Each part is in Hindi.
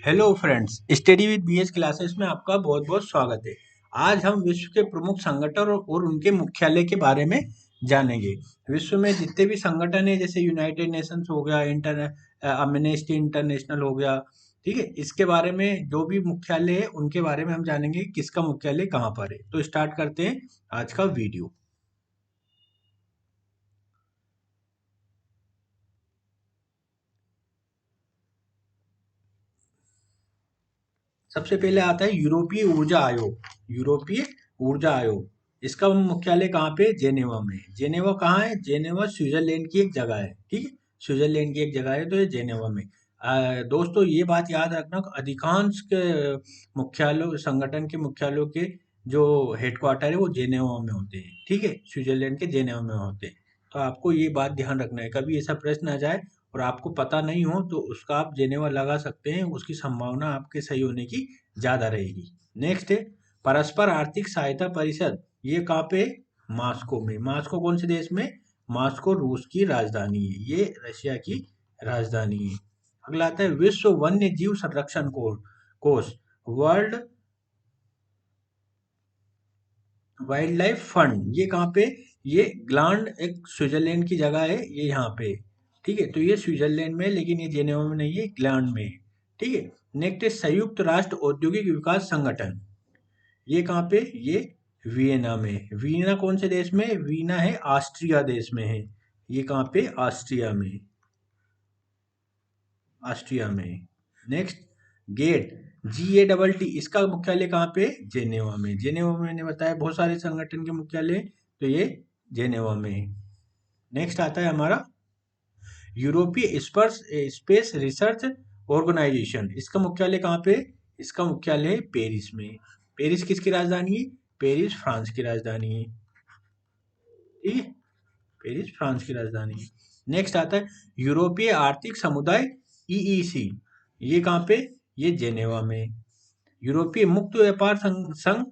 Hello friends, study with BS classes में आपका बहुत बहुत स्वागत है। आज हम विश्व के प्रमुख संगठन और उनके मुख्यालय के बारे में जानेंगे। विश्व में जितने भी संगठन है, जैसे यूनाइटेड नेशंस हो गया, अम्नेस्टी इंटरनेशनल हो गया, ठीक है, इसके बारे में जो भी मुख्यालय है उनके बारे में हम जानेंगे, किसका मुख्यालय कहाँ पर है। तो स्टार्ट करते हैं आज का वीडियो। सबसे पहले आता है यूरोपीय ऊर्जा आयोग। यूरोपीय ऊर्जा आयोग, इसका मुख्यालय कहाँ पे? जेनेवा में। जेनेवा कहाँ है? जेनेवा स्विट्जरलैंड की एक जगह है, ठीक है, स्विट्जरलैंड की एक जगह है, तो ये जेनेवा में। दोस्तों, ये बात याद रखना, अधिकांश के मुख्यालय, संगठन के मुख्यालयों के जो हेडक्वार्टर है वो जेनेवा में होते हैं, ठीक है, स्विट्जरलैंड के जेनेवा में होते हैं। तो आपको ये बात ध्यान रखना है, कभी ऐसा प्रश्न आ जाए और आपको पता नहीं हो तो उसका आप जेनेवा लगा सकते हैं, उसकी संभावना आपके सही होने की ज्यादा रहेगी। नेक्स्ट है परस्पर आर्थिक सहायता परिषद। ये कहाँ पे? मास्को में। मास्को कौन से देश में? मास्को रूस की राजधानी है, ये रशिया की राजधानी है। अगला आता है विश्व वन्य जीव संरक्षण कोष, वर्ल्ड वाइल्ड लाइफ फंड। ये कहाँ पे? ये ग्लांड, एक स्विट्जरलैंड की जगह है, ये यहाँ पे, ठीक है। तो ये स्विट्जरलैंड में है, लेकिन ये जेनेवा में नहीं है, ग्लांड में है, ठीक है। नेक्स्ट है संयुक्त राष्ट्र औद्योगिक विकास संगठन। ये कहाँ पे? ये वियना में। वियना कौन से देश में? वियना है ऑस्ट्रिया देश में है। ये कहाँ पे? ऑस्ट्रिया में, ऑस्ट्रिया में। नेक्स्ट गेट, GATT, इसका मुख्यालय कहाँ पे? जेनेवा में। जेनेवा में मैंने बताया बहुत सारे संगठन के मुख्यालय, तो ये जेनेवा में। नेक्स्ट आता है हमारा यूरोपीय स्पेस रिसर्च ऑर्गेनाइजेशन। इसका मुख्यालय कहाँ पे? इसका मुख्यालय है पेरिस में। पेरिस किसकी राजधानी है? पेरिस फ्रांस की राजधानी है, ठीक है, पेरिस फ्रांस की राजधानी है। नेक्स्ट आता है यूरोपीय आर्थिक समुदाय, EEC। ये कहाँ पे? ये जेनेवा में। यूरोपीय मुक्त व्यापार संघ,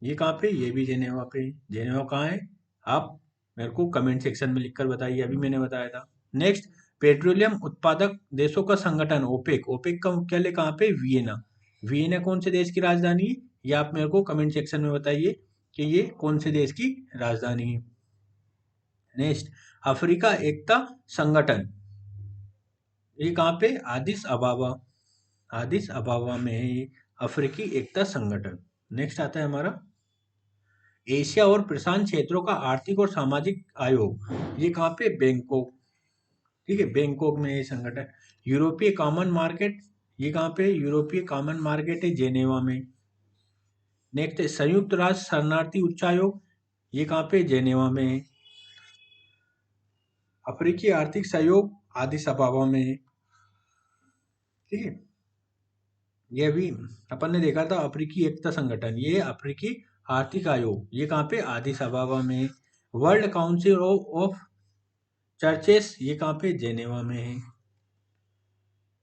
ये कहाँ पे? ये भी जेनेवा पे। जेनेवा कहाँ है? आप मेरे को कमेंट सेक्शन में लिखकर बताइए, अभी मैंने बताया था। नेक्स्ट पेट्रोलियम उत्पादक देशों का संगठन, ओपेक। ओपेक का मुख्यालय कहाँ पे? वियना। वियना कौन से देश की राजधानी है? ये आप मेरे को कमेंट सेक्शन में बताइए कि ये कौन से देश की राजधानी है। नेक्स्ट अफ्रीका एकता संगठन, ये कहाँ पे? आदिस अबाबा। आदिस अबाबा में है ये अफ्रीकी एकता संगठन। नेक्स्ट आता है हमारा एशिया और प्रशांत क्षेत्रों का आर्थिक और सामाजिक आयोग। ये कहाँ पे? बैंकॉक, ठीक है, बैंकॉक में ये संगठन। यूरोपीय कॉमन मार्केट, ये कहाँ पे? यूरोपीय कॉमन मार्केट है जेनेवा में। नेक्स्ट है संयुक्त राष्ट्र शरणार्थी उच्चायोग, ये कहाँ पे? जेनेवा में है। अफ्रीकी आर्थिक सहयोग आदिस अबाबा में है, ठीक है। ये अभी अपन ने देखा था अफ्रीकी एकता संगठन, ये अफ्रीकी आर्थिक आयोग, ये कहाँ पे? आदिस अबाबा में। वर्ल्ड काउंसिल ऑफ चर्चेस, ये कहाँ पे? जेनेवा में है,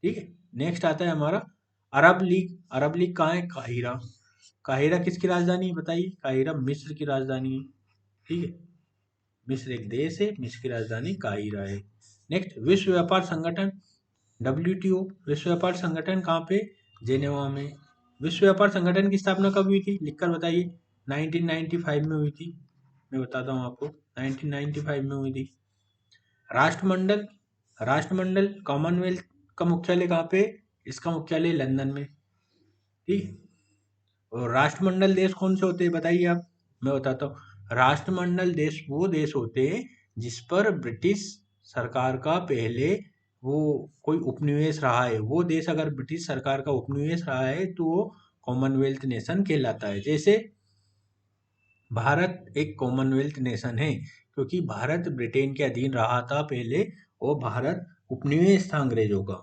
ठीक है। नेक्स्ट आता है हमारा अरब लीग। अरब लीग कहाँ है? काहिरा। काहिरा किसकी राजधानी है बताइए? काहिरा मिस्र की राजधानी है, ठीक है। मिस्र एक देश है, मिस्र की राजधानी काहिरा है। नेक्स्ट विश्व व्यापार संगठन, WTO। विश्व व्यापार संगठन कहाँ पे? जेनेवा में। विश्व व्यापार संगठन की स्थापना कब हुई थी? लिखकर बताइए। 1995 में हुई थी, मैं बताता हूँ आपको, 1995 में हुई थी। राष्ट्रमंडल, राष्ट्रमंडल कॉमनवेल्थ का मुख्यालय कहाँ पे? इसका मुख्यालय लंदन में, ठीक। और राष्ट्रमंडल देश कौन से होते हैं बताइए आप? मैं बताता हूँ। राष्ट्रमंडल देश वो देश होते हैं जिस पर ब्रिटिश सरकार का पहले वो कोई उपनिवेश रहा है। वो देश अगर ब्रिटिश सरकार का उपनिवेश रहा है तो वो कॉमनवेल्थ नेशन कहलाता है। जैसे भारत एक कॉमनवेल्थ नेशन है क्योंकि भारत ब्रिटेन के अधीन रहा था पहले, और भारत उपनिवेश था अंग्रेजों का।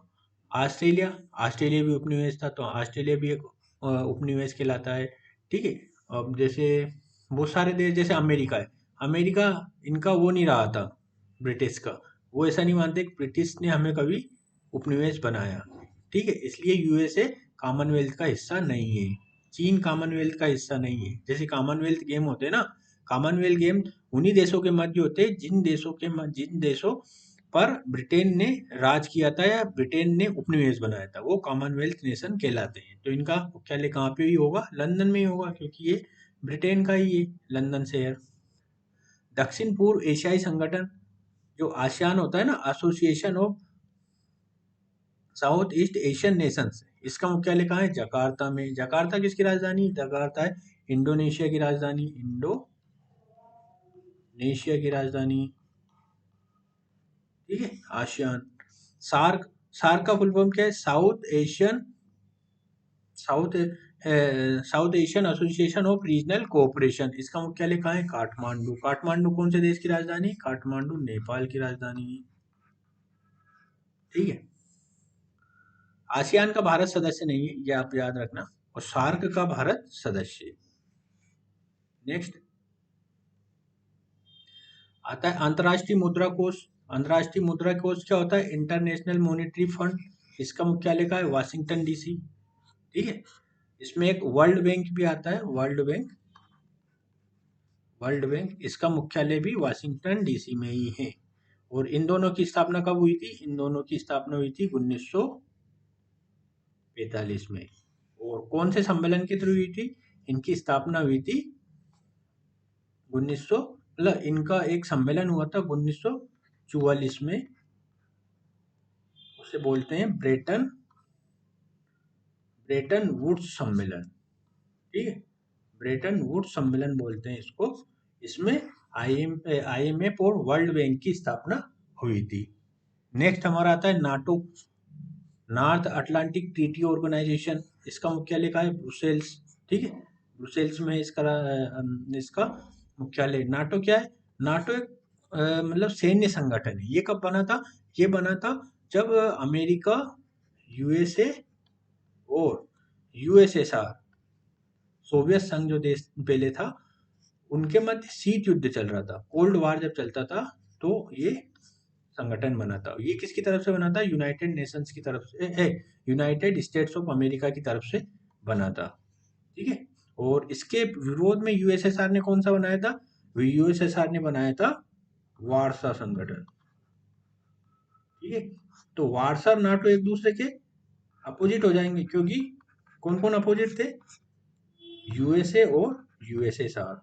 ऑस्ट्रेलिया, ऑस्ट्रेलिया भी उपनिवेश था, तो ऑस्ट्रेलिया भी एक उपनिवेश कहलाता है, ठीक है। अब जैसे बहुत सारे देश, जैसे अमेरिका है, अमेरिका इनका वो नहीं रहा था ब्रिटिश का, वो ऐसा नहीं मानते कि ब्रिटिश ने हमें कभी उपनिवेश बनाया, ठीक है, इसलिए USA कॉमनवेल्थ का हिस्सा नहीं है। चीन कॉमनवेल्थ का हिस्सा नहीं है। जैसे कॉमनवेल्थ गेम होते हैं ना, कॉमनवेल्थ गेम उन्हीं देशों के मध्य होते हैं जिन देशों पर ब्रिटेन ने राज किया था या ब्रिटेन ने उपनिवेश बनाया था, वो कॉमनवेल्थ नेशन कहलाते हैं। तो इनका मुख्यालय कहाँ पे ही होगा? लंदन में ही होगा, क्योंकि ये ब्रिटेन का ही है लंदन शहर। दक्षिण पूर्व एशियाई संगठन जो आसियान होता है ना, association of south east Asian Nations, इसका मुख्यालय कहाँ है? जकार्ता में। जकार्ता किसकी राजधानी? जकार्ता है इंडोनेशिया की राजधानी, इंडोनेशिया की राजधानी। ठीक है, आसियान। सार्क, सार्क का फुल फॉर्म क्या है? South south Asian association of regional cooperation. इसका मुख्यालय कहाँ है? काठमांडू। काठमांडू कौन से देश की राजधानी? काठमांडू नेपाल की राजधानी है। ठीक है, आसियान का भारत सदस्य नहीं है, ये आप याद रखना, और सार्क का भारत सदस्य है। नेक्स्ट आता है अंतर्राष्ट्रीय मुद्रा कोष। अंतर्राष्ट्रीय मुद्रा कोष क्या होता है? International monetary fund. इसका मुख्यालय का है? Washington DC. ठीक है, इसमें एक वर्ल्ड बैंक भी आता है, वर्ल्ड बैंक। वर्ल्ड बैंक, इसका मुख्यालय भी वाशिंगटन डीसी में ही है। और इन दोनों की स्थापना कब हुई थी? इन दोनों की स्थापना हुई थी 1945 में। और कौन से सम्मेलन के थ्रू हुई थी? इनकी स्थापना हुई थी 1900, मतलब इनका एक सम्मेलन हुआ था 1944 में, उसे बोलते हैं ब्रेटन वुड्स सम्मेलन। ठीक है, ब्रेटन वुड्स सम्मेलन बोलते हैं इसको। इसमें आईएमएफ और वर्ल्ड बैंक की स्थापना हुई थी। नेक्स्ट हमारा आता है NATO, North Atlantic Treaty Organization. इसका मुख्यालय कहाँ है? ब्रुसेल्स। ठीक है, ब्रुसेल्स में इसका मुख्यालय। नाटो क्या है? नाटो एक मतलब सैन्य संगठन है। ये कब बना था? ये बना था जब अमेरिका, यूएसए और यूएसएसआर, सोवियत संघ जो देश पहले था, उनके मध्य शीत युद्ध चल रहा था, कोल्ड वार जब चलता था, तो ये संगठन बना था। ये किसकी तरफ से बना था? यूनाइटेड नेशंस की तरफ से, यूनाइटेड स्टेट्स ऑफ अमेरिका की तरफ से बना था। ठीक है, और इसके विरोध में यूएसएसआर ने कौन सा बनाया था? यूएसएसआर ने बनाया था वार्सा संगठन। ठीक है, तो वार्सा और नाटो एक दूसरे के अपोजिट हो जाएंगे, क्योंकि कौन कौन अपोजिट थे? यूएसए और यूएसएसआर,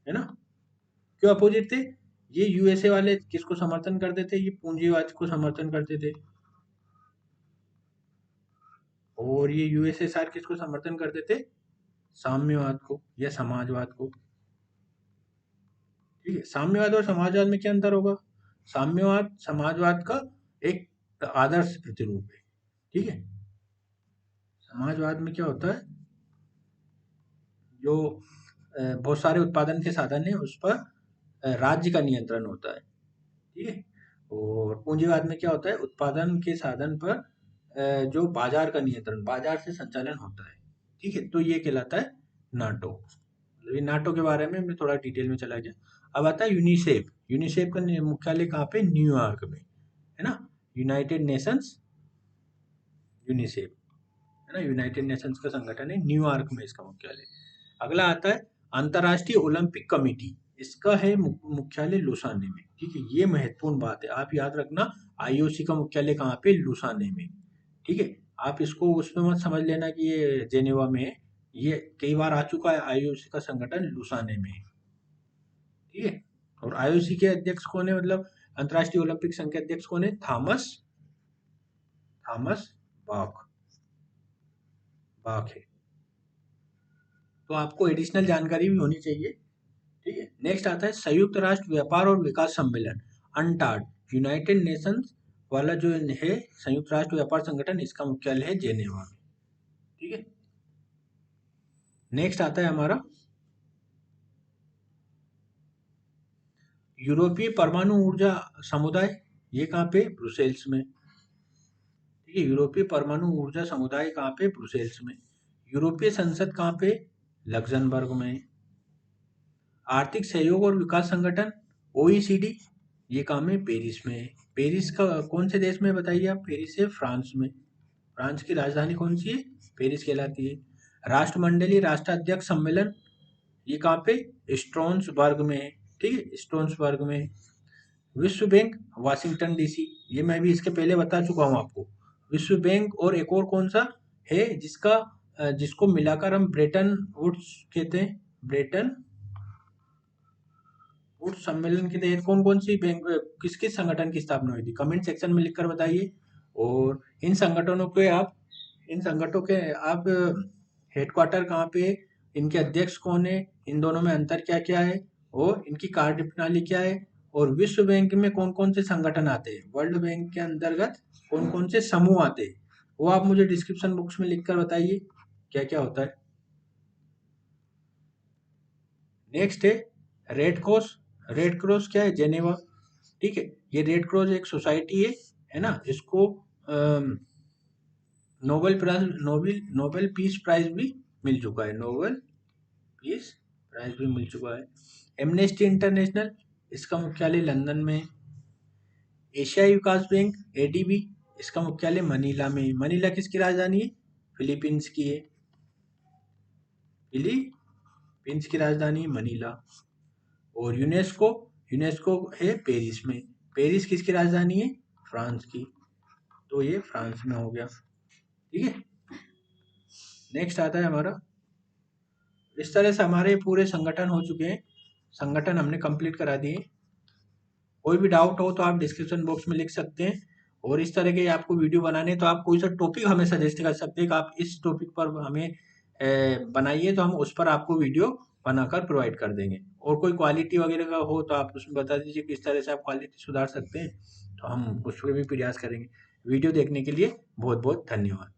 है ना। क्यों अपोजिट थे? ये यूएसए वाले किसको समर्थन करते थे? ये पूंजीवाद को समर्थन करते थे। और ये यूएसएसआर किसको समर्थन करते थे? साम्यवाद को या समाजवाद को। ठीक है, साम्यवाद और समाजवाद में क्या अंतर होगा? साम्यवाद समाजवाद का एक आदर्श प्रतिरूप है। ठीक है, समाजवाद में क्या होता है? जो बहुत सारे उत्पादन के साधन है, उस पर राज्य का नियंत्रण होता है। ठीक है, और पूंजीवाद में क्या होता है? उत्पादन के साधन पर जो बाजार का नियंत्रण, बाजार से संचालन होता है। ठीक है, तो ये कहलाता है नाटो। ये नाटो के बारे में मैं थोड़ा डिटेल में चला गया। अब आता है यूनिसेफ। यूनिसेफ का मुख्यालय कहाँ पे? न्यूयॉर्क में, है ना। यूनाइटेड नेशंस, यूनिसेफ, है ना, यूनाइटेड नेशंस का संगठन है, न्यूयॉर्क में इसका मुख्यालय। अगला आता है अंतर्राष्ट्रीय ओलंपिक कमेटी। इसका है मुख्यालय लुसाने में। ठीक है, ये महत्वपूर्ण बात है, आप याद रखना। आईओसी का मुख्यालय कहाँ पे? लुसाने में। ठीक है, आप इसको उसमें मत समझ लेना कि ये जेनेवा में है। ये कई बार आ चुका है, आईओसी का संगठन लुसाने में। ठीक है, और आईओसी के अध्यक्ष कौन है? मतलब अंतर्राष्ट्रीय ओलंपिक संघ के अध्यक्ष कौन है? थॉमस थॉमस बाख बाख है। तो आपको एडिशनल जानकारी भी होनी चाहिए। ठीक है, नेक्स्ट आता है संयुक्त राष्ट्र व्यापार और विकास सम्मेलन, अनटाड। यूनाइटेड नेशंस वाला जो है संयुक्त राष्ट्र व्यापार संगठन, इसका मुख्यालय है जेनेवा में। ठीक है, नेक्स्ट आता है हमारा यूरोपीय परमाणु ऊर्जा समुदाय। ये कहाँ पे? ब्रुसेल्स में। ठीक है, यूरोपीय परमाणु ऊर्जा समुदाय कहाँ पे? ब्रुसेल्स में। यूरोपीय संसद कहाँ पे? लग्जमबर्ग में। आर्थिक सहयोग और विकास संगठन ओईसीडी, ये काम है पेरिस में। पेरिस का कौन से देश में बताइए आप? पेरिस है फ्रांस में। फ्रांस की राजधानी कौन सी है? पेरिस कहलाती है। राष्ट्रमंडलीय राष्ट्राध्यक्ष सम्मेलन, ये कहाँ पे? स्ट्रोन्सबर्ग में है। ठीक है, स्ट्रोन्सबर्ग में। विश्व बैंक वाशिंगटन डीसी, ये मैं भी इसके पहले बता चुका हूँ आपको। विश्व बैंक और एक और कौन सा है जिसको मिलाकर हम ब्रेटन वुड्स कहते हैं, ब्रेटन वुड्स सम्मेलन के तहत कौन कौन सी बैंक किस किस संगठन की स्थापना हुई थी, कमेंट सेक्शन में लिखकर बताइए। और इन संगठनों के आप हेडक्वार्टर कहाँ पे, इनके अध्यक्ष कौन है, इन दोनों में अंतर क्या क्या है, और इनकी कार्यप्रणाली क्या है, और विश्व बैंक में कौन कौन से संगठन आते हैं, वर्ल्ड बैंक के अंतर्गत कौन कौन से समूह आते हैं, वो आप मुझे डिस्क्रिप्शन बॉक्स में लिखकर बताइए क्या क्या होता है। नेक्स्ट है रेड क्रॉस। रेड क्रॉस क्या है, जेनेवा, ठीक है। ये रेड क्रॉस एक सोसाइटी है ना, इसको नोबेल पीस प्राइज भी मिल चुका है, नोबेल पीस प्राइज भी मिल चुका है। एमनेस्टी इंटरनेशनल, इसका मुख्यालय लंदन में। एशियाई विकास बैंक एडीबी, इसका मुख्यालय मनीला में। मनीला किसकी राजधानी है, फिलीपींस की है, फिलीपींस की राजधानी मनीला। और यूनेस्को, यूनेस्को है पेरिस में। पेरिस किसकी राजधानी है, फ्रांस की, तो ये फ्रांस में हो गया, ठीक है। नेक्स्ट आता है हमारा, इस तरह से हमारे पूरे संगठन हो चुके हैं, संगठन हमने कंप्लीट करा दिए। कोई भी डाउट हो तो आप डिस्क्रिप्शन बॉक्स में लिख सकते हैं, और इस तरह के आपको वीडियो बनाने तो आप कोई सा टॉपिक हमें सजेस्ट कर सकते हैं कि आप इस टॉपिक पर हमें बनाइए, तो हम उस पर आपको वीडियो बनाकर प्रोवाइड कर देंगे। और कोई क्वालिटी वगैरह का हो तो आप उसमें बता दीजिए किस तरह से आप क्वालिटी सुधार सकते हैं, तो हम उस पर भी प्रयास करेंगे। वीडियो देखने के लिए बहुत बहुत धन्यवाद।